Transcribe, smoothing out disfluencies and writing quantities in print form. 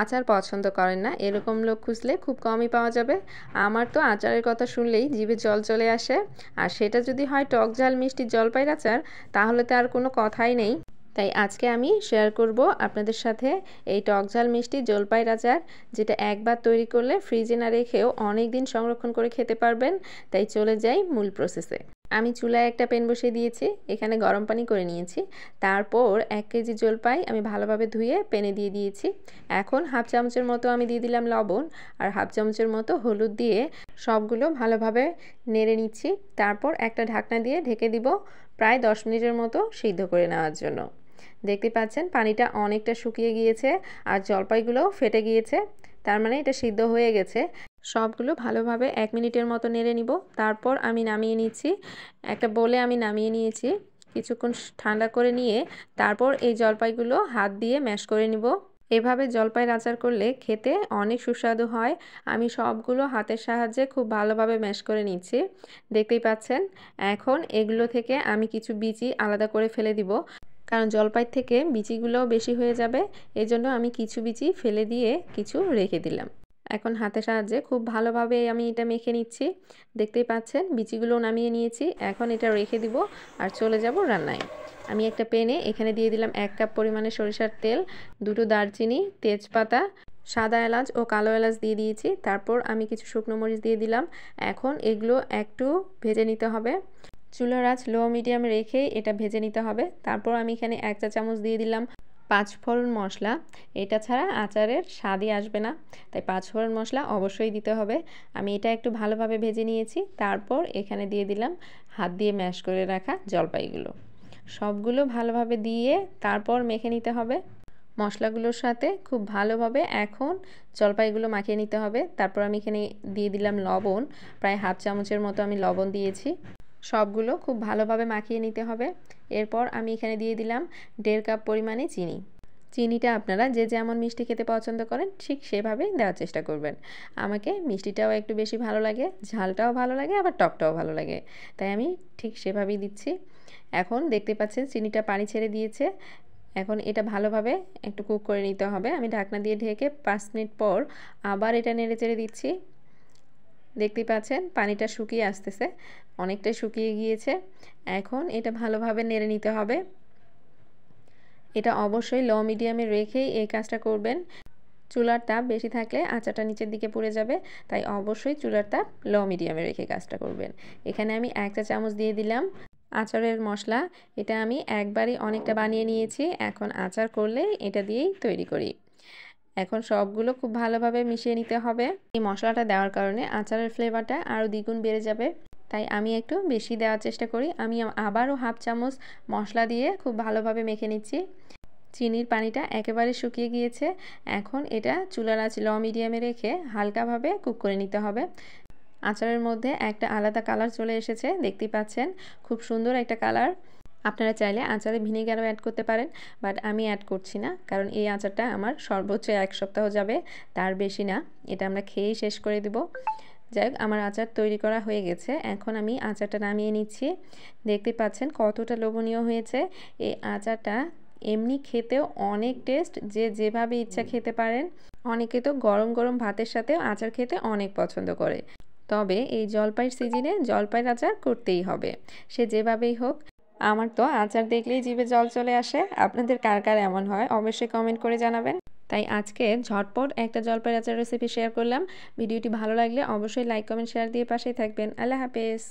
আচার পছন্দ করেন না এরকম লোক খুঁজলে খুব কমই পাওয়া যাবে। আমার তো আচারের কথা শুনলেই জিভে জল চলে আসে। আর সেটা যদি হয় টক ঝাল মিষ্টি জলপাইয়ের আচার, তাহলে তো আর কোনো কথাই নেই। তাই আজকে আমি শেয়ার করব আপনাদের সাথে এই টক ঝাল মিষ্টি জলপাইয়ের আচার, যেটা একবার তৈরি করলে ফ্রিজে না রেখেও অনেক দিন সংরক্ষণ করে খেতে পারবেন। তাই চলে যাই মূল প্রসেসে। আমি চুলায় একটা প্যান বসিয়ে দিয়েছি, এখানে গরম পানি করে নিয়েছি। তারপর 1 কেজি জলপাই আমি ভালোভাবে ধুয়ে প্যানে দিয়ে দিয়েছি। এখন হাফ চামচের মতো আমি দিয়ে দিলাম লবণ আর হাফ চামচের মতো হলুদ দিয়ে সবগুলো ভালোভাবে নেড়ে নিচ্ছি। তারপর একটা ঢাকনা দিয়ে ঢেকে দিব প্রায় 10 মিনিটের মতো সিদ্ধ করে নেওয়ার জন্য। দেখতে পাচ্ছেন পানিটা অনেকটা শুকিয়ে গিয়েছে আর জলপাইগুলোও ফেটে গিয়েছে, তার মানে এটা সিদ্ধ হয়ে গেছে। সবগুলো ভালোভাবে 1 মিনিটের মতো নেড়ে নিব। তারপর আমি নামিয়ে নিচ্ছি, একটা বোলে আমি নামিয়ে নিয়েছি। কিছুক্ষণ ঠান্ডা করে নিয়ে তারপর এই জলপাইগুলো হাত দিয়ে ম্যাশ করে নিব। এভাবে জলপাইয়ের আচার করলে খেতে অনেক সুস্বাদু হয়। আমি সবগুলো হাতের সাহায্যে খুব ভালোভাবে ম্যাশ করে নিচ্ছি, দেখতেই পাচ্ছেন। এখন এগুলো থেকে আমি কিছু বিচি আলাদা করে ফেলে দিব, কারণ জলপাই থেকে বিচিগুলোও বেশি হয়ে যাবে। এজন্য আমি কিছু বিচি ফেলে দিয়ে কিছু রেখে দিলাম। এখন হাতের সাহায্যে খুব ভালোভাবে আমি এটা মেখে নিচ্ছি, দেখতেই পাচ্ছেন। বিচিগুলো নামিয়ে নিয়েছি, এখন এটা রেখে দিব আর চলে যাব রান্নায়। আমি একটা প্যানে এখানে দিয়ে দিলাম 1 কাপ পরিমাণে সরিষার তেল, 2টো দারচিনি, তেজপাতা, সাদা এলাচ ও কালো এলাচ দিয়ে দিয়েছি। তারপর আমি কিছু শুকনো মরিচ দিয়ে দিলাম। এখন এগুলো একটু ভেজে নিতে হবে। চুলার আঁচ লো মিডিয়ামে রেখে এটা ভেজে নিতে হবে। তারপর আমি এখানে 1 চা চামচ দিয়ে দিলাম 5 ফোড়ন মশলা। এটা ছাড়া আচারের স্বাদই আসবে না, তাই 5 ফোড়ন মশলা অবশ্যই দিতে হবে। আমি এটা একটু ভালোভাবে ভেজে নিয়েছি। তারপর এখানে দিয়ে দিলাম হাত দিয়ে ম্যাশ করে রাখা জলপাইগুলো। সবগুলো ভালোভাবে দিয়ে তারপর মেখে নিতে হবে মশলাগুলোর সাথে খুব ভালোভাবে। এখন জলপাইগুলো মাখিয়ে নিতে হবে। তারপর আমি এখানে দিয়ে দিলাম লবণ, প্রায় হাফ চামচের মতো আমি লবণ দিয়েছি। সবগুলো খুব ভালোভাবে মাখিয়ে নিতে হবে। এরপর আমি এখানে দিয়ে দিলাম 1.5 কাপ পরিমাণে চিনি। চিনিটা আপনারা যে যেমন মিষ্টি খেতে পছন্দ করেন ঠিক সেভাবেই দেওয়ার চেষ্টা করবেন। আমাকে মিষ্টিটাও একটু বেশি ভালো লাগে, ঝালটাও ভালো লাগে, আবার টকটাও ভালো লাগে, তাই আমি ঠিক সেভাবেই দিচ্ছি। এখন দেখতে পাচ্ছেন চিনিটা পানি ছেড়ে দিয়েছে। এখন এটা ভালোভাবে একটু কুক করে নিতে হবে। আমি ঢাকনা দিয়ে ঢেকে 5 মিনিট পর আবার এটা নেড়ে চেড়ে দিচ্ছি। দেখতেই পাচ্ছেন পানিটা শুকিয়ে আসতেছে, অনেকটাই শুকিয়ে গিয়েছে। এখন এটা ভালোভাবে নেড়ে নিতে হবে। এটা অবশ্যই লো মিডিয়ামে রেখেই এই কাজটা করবেন। চুলার তাপ বেশি থাকলে আচারটা নিচের দিকে পুড়ে যাবে, তাই অবশ্যই চুলার তাপ লো মিডিয়ামে রেখে কাজটা করবেন। এখানে আমি 1 চা চামচ দিয়ে দিলাম আচারের মশলা। এটা আমি একবারই অনেকটা বানিয়ে নিয়েছি, এখন আচার করলে এটা দিয়েই তৈরি করি। এখন সবগুলো খুব ভালোভাবে মিশিয়ে নিতে হবে। এই মশলাটা দেওয়ার কারণে আচারের ফ্লেভারটা আরও দ্বিগুণ বেড়ে যাবে, তাই আমি একটু বেশি দেওয়ার চেষ্টা করি। আমি আবারও হাফ চামচ মশলা দিয়ে খুব ভালোভাবে মেখে নিচ্ছি। চিনির পানিটা একেবারে শুকিয়ে গিয়েছে। এখন এটা চুলার আঁচ লো মিডিয়ামে রেখে হালকাভাবে কুক করে নিতে হবে। আচারের মধ্যে একটা আলাদা কালার চলে এসেছে, দেখতেই পাচ্ছেন, খুব সুন্দর একটা কালার। আপনারা চাইলে আচারে ভিনেগারও অ্যাড করতে পারেন, বাট আমি অ্যাড করছি না, কারণ এই আচারটা আমার সর্বোচ্চ 1 সপ্তাহ যাবে, তার বেশি না। এটা আমরা খেয়েই শেষ করে দেব। যাই হোক, আমার আচার তৈরি করা হয়ে গেছে। এখন আমি আচারটা নামিয়ে নিচ্ছি। দেখতে পাচ্ছেন কতটা লোভনীয় হয়েছে। এই আচারটা এমনি খেতেও অনেক টেস্ট, যে যেভাবে ইচ্ছা খেতে পারেন। অনেকে তো গরম গরম ভাতের সাথেও আচার খেতে অনেক পছন্দ করে। তবে এই জলপাইয়ের সিজনে জলপাইয়ের আচার করতেই হবে, সে যেভাবেই হোক। আমার তো আচার দেখলেই জিভে জল চলে আসে। আপনাদের কার কার এমন হয় অবশ্যই কমেন্ট করে জানাবেন। তাই আজকে ঝটপট একটা জলপাইয়ের আচার রেসিপি শেয়ার করলাম। ভিডিওটি ভালো লাগলে অবশ্যই লাইক কমেন্ট শেয়ার দিয়ে পাশেই থাকবেন। আল্লাহ হাফেজ।